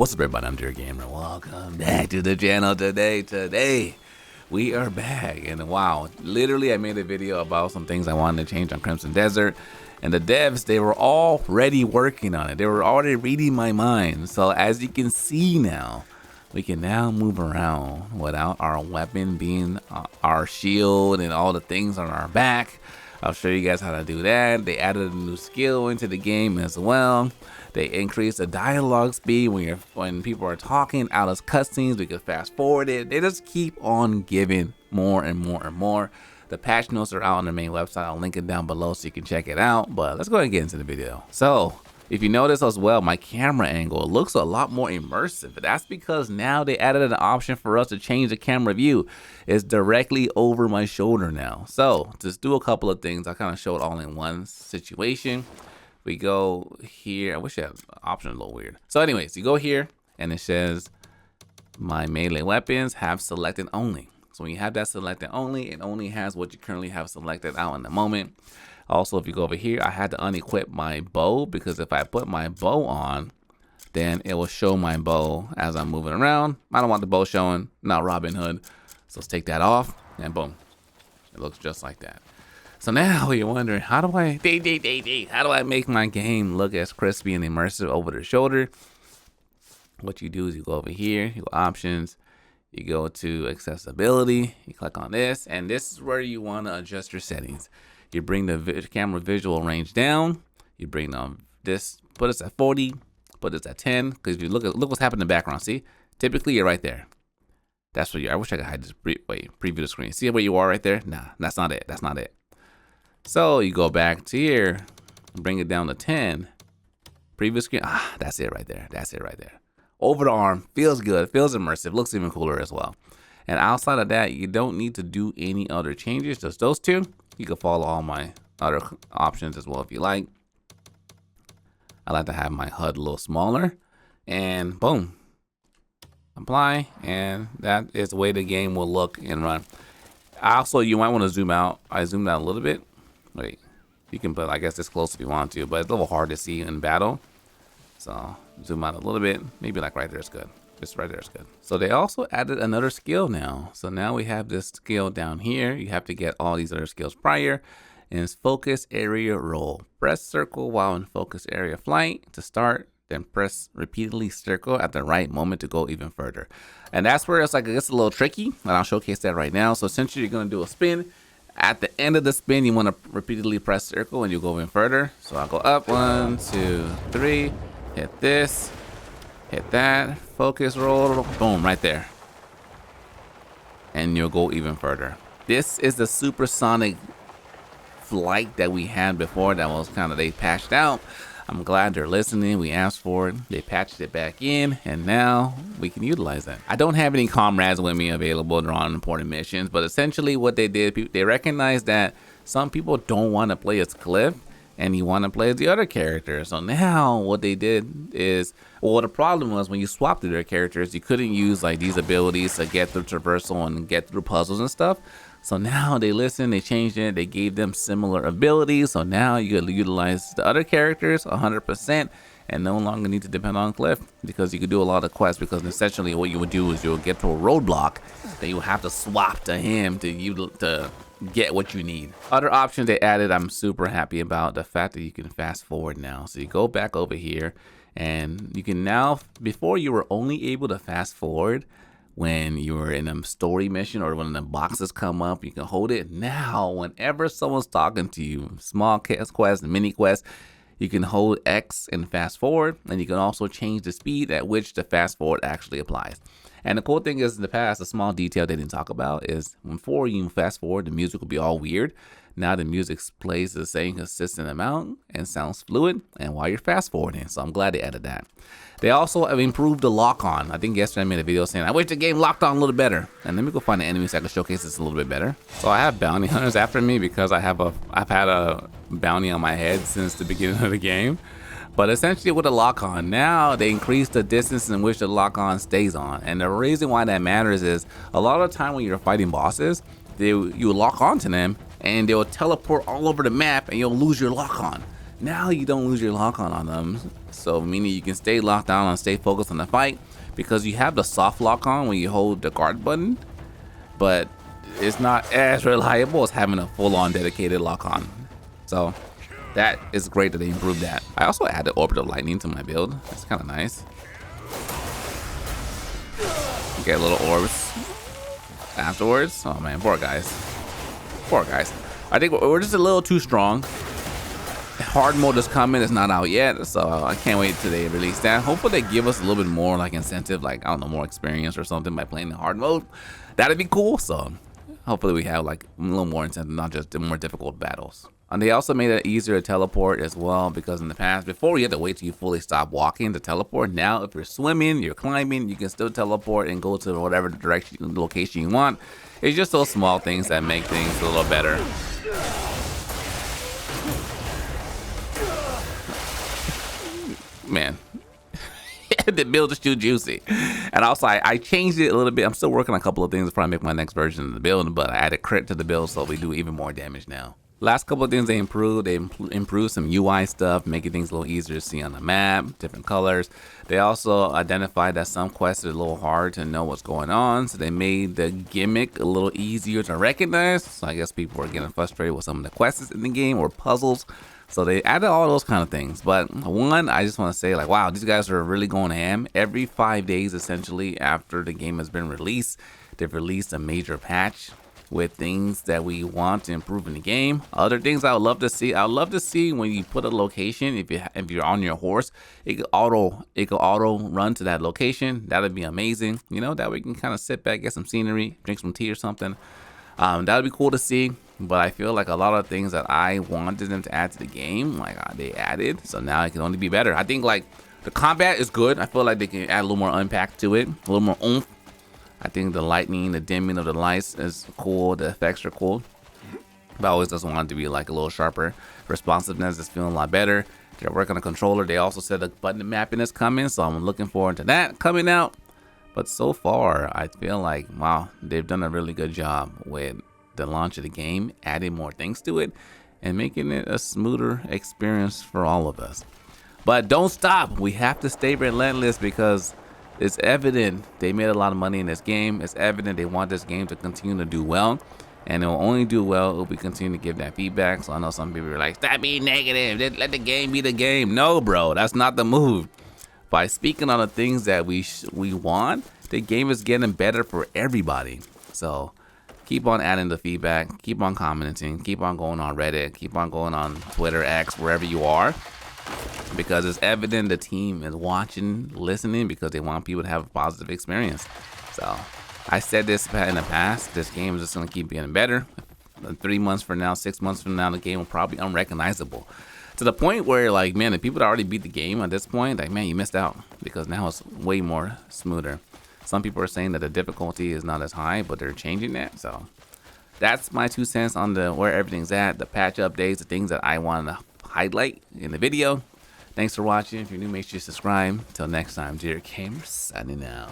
What's up, everybody? I'm Gamer. Welcome back to the channel today. We are back, and wow, literally I made a video about some things I wanted to change on Crimson Desert, and the devs, they were already working on it. They were already reading my mind. So as you can see now, we can now move around without our weapon being our shield and all the things on our back. I'll show you guys how to do that. They added a new skill into the game as well. They increased the dialogue speed when people are talking out of cutscenes. We can fast forward it. They just keep on giving more and more and more. The patch notes are out on the main website. I'll link it down below so you can check it out. But let's go ahead and get into the video. So if you notice as well, my camera angle looks a lot more immersive. That's because now they added an option for us to change the camera view. It's directly over my shoulder now. So just do a couple of things. I kind of show it all in one situation. We go here. I wish I had the option a little weird. So anyways, you go here and it says my melee weapons have selected only. So when you have that selected only, it only has what you currently have selected out in the moment. Also, if you go over here, I had to unequip my bow because if I put my bow on, then it will show my bow as I'm moving around. I don't want the bow showing, not Robin Hood. So let's take that off and boom, it looks just like that. So now you're wondering, how do I make my game look as crispy and immersive over the shoulder? What you do is you go over here, you go options, you go to accessibility, you click on this, and this is where you want to adjust your settings. You bring the camera visual range down, you bring this, put this at 40, put this at 10, because if you look what's happening in the background, see? Typically you're right there. That's where you are. I wish I could hide this, preview the screen. See where you are right there? Nah, that's not it, that's not it. So you go back to here, bring it down to 10. Previous screen, that's it right there. That's it right there. Over the arm, feels good, feels immersive, looks even cooler as well. And outside of that, you don't need to do any other changes, just those two. You can follow all my other options as well if you like. I like to have my HUD a little smaller, and boom, apply, and that is the way the game will look and run. Also, you might want to zoom out. I zoomed out a little bit. Wait, you can put, I guess, this close if you want to, but it's a little hard to see in battle. So zoom out a little bit, maybe like right there is good. Just right there is good. So they also added another skill now. So now we have this skill down here. You have to get all these other skills prior, and it's focus area roll. Press circle while in focus area flight to start, then press repeatedly circle at the right moment to go even further. And that's where it's like, it's a little tricky, and I'll showcase that right now. So essentially you're gonna do a spin. At the end of the spin, you want to repeatedly press circle and you go in further. So I'll go up, 1, 2, 3, hit this, hit that, focus roll, boom, right there. And you'll go even further. This is the supersonic flight that we had before that was kind of, they patched out. I'm glad they're listening. We asked for it. They patched it back in, and now we can utilize that. I don't have any comrades with me available. They're on important missions, but essentially what they did, they recognized that some people don't want to play as Cliff, and you want to play as the other character. So now what they did is, well, the problem was when you swapped to their characters, you couldn't use like these abilities to get through traversal and get through puzzles and stuff. So now they listened, they changed it, they gave them similar abilities. So now you can utilize the other characters 100% and no longer need to depend on Cliff, because you could do a lot of quests, because essentially what you would do is you would get to a roadblock, then you would have to swap to him to get what you need. Other options they added, I'm super happy about the fact that you can fast forward now. So you go back over here and you can now, before you were only able to fast forward when you were in a story mission or when the boxes come up, you can hold it. Now, whenever someone's talking to you, small quests, mini quests, you can hold X and fast forward, and you can also change the speed at which the fast forward actually applies. And the cool thing is, in the past, a small detail they didn't talk about is before you fast forward, the music will be all weird. Now the music plays the same consistent amount and sounds fluid, and while you're fast forwarding. So I'm glad they added that. They also have improved the lock on. I think yesterday I made a video saying I wish the game locked on a little better. And let me go find the enemy so I can showcase this a little bit better. So I have bounty hunters after me because I've had a bounty on my head since the beginning of the game. But essentially with the lock on, now they increase the distance in which the lock on stays on. And the reason why that matters is a lot of the time when you're fighting bosses, you lock onto them and they'll teleport all over the map and you'll lose your lock on. now you don't lose your lock on them. So meaning you can stay locked down and stay focused on the fight because you have the soft lock on when you hold the guard button, but it's not as reliable as having a full-on dedicated lock on. So that is great that they improved that. I also added orbital lightning to my build. That's kind of nice. Get little orbs afterwards. Oh man, poor guys. Poor guys. I think we're just a little too strong. Hard mode is coming. It's not out yet, so I can't wait till they release that. Hopefully they give us a little bit more like incentive, like I don't know, more experience or something by playing the hard mode. That'd be cool. So hopefully we have like a little more incentive, not just the more difficult battles. And they also made it easier to teleport as well, because in the past, before you had to wait till you fully stop walking to teleport. Now, if you're swimming, you're climbing, you can still teleport and go to whatever direction, location you want. It's just those small things that make things a little better. Man, the build is too juicy. And also, I changed it a little bit. I'm still working on a couple of things before I make my next version of the build, but I added crit to the build, so we do even more damage now. Last couple of things they improved. They improved some UI stuff, making things a little easier to see on the map, different colors. They also identified that some quests are a little hard to know what's going on, so they made the gimmick a little easier to recognize. So I guess people were getting frustrated with some of the quests in the game or puzzles. So they added all those kind of things. But one, I just want to say, like, wow, these guys are really going ham. Every 5 days, essentially, after the game has been released, they've released a major patch with things that we want to improve in the game. Other things I would love to see. I would love to see when you put a location, if you're on your horse, it could auto run to that location. That would be amazing. You know, that way you can kind of sit back, get some scenery, drink some tea or something. That would be cool to see. But I feel like a lot of things that I wanted them to add to the game, like they added. So now it can only be better. I think like the combat is good. I feel like they can add a little more impact to it, a little more oomph. I think the lightning, the dimming of the lights is cool. The effects are cool. But I always just want it to be like a little sharper. Responsiveness is feeling a lot better. They're working on the controller. They also said the button mapping is coming, so I'm looking forward to that coming out. But so far, I feel like, wow, they've done a really good job with the launch of the game, adding more things to it, and making it a smoother experience for all of us. But don't stop. We have to stay relentless, because it's evident they made a lot of money in this game. It's evident they want this game to continue to do well, and it will only do well if we continue to give that feedback. So I know some people are like, stop being negative, let the game be the game. No, bro, that's not the move. By speaking on the things that we want, the game is getting better for everybody. So keep on adding the feedback, keep on commenting, keep on going on Reddit, keep on going on Twitter, X, wherever you are. Because it's evident the team is watching, listening, because they want people to have a positive experience. So I said this in the past, this game is just going to keep getting better. 3 months from now, 6 months from now, the game will probably be unrecognizable. To the point where, like, man, the people that already beat the game at this point, like, man, you missed out, because now it's way more smoother. Some people are saying that the difficulty is not as high, but they're changing that. So that's my 2 cents on where everything's at, the patch updates, the things that I wanted to highlight in the video. Thanks for watching. If you're new, make sure you subscribe. Until next time, Dear Gamer, signing out.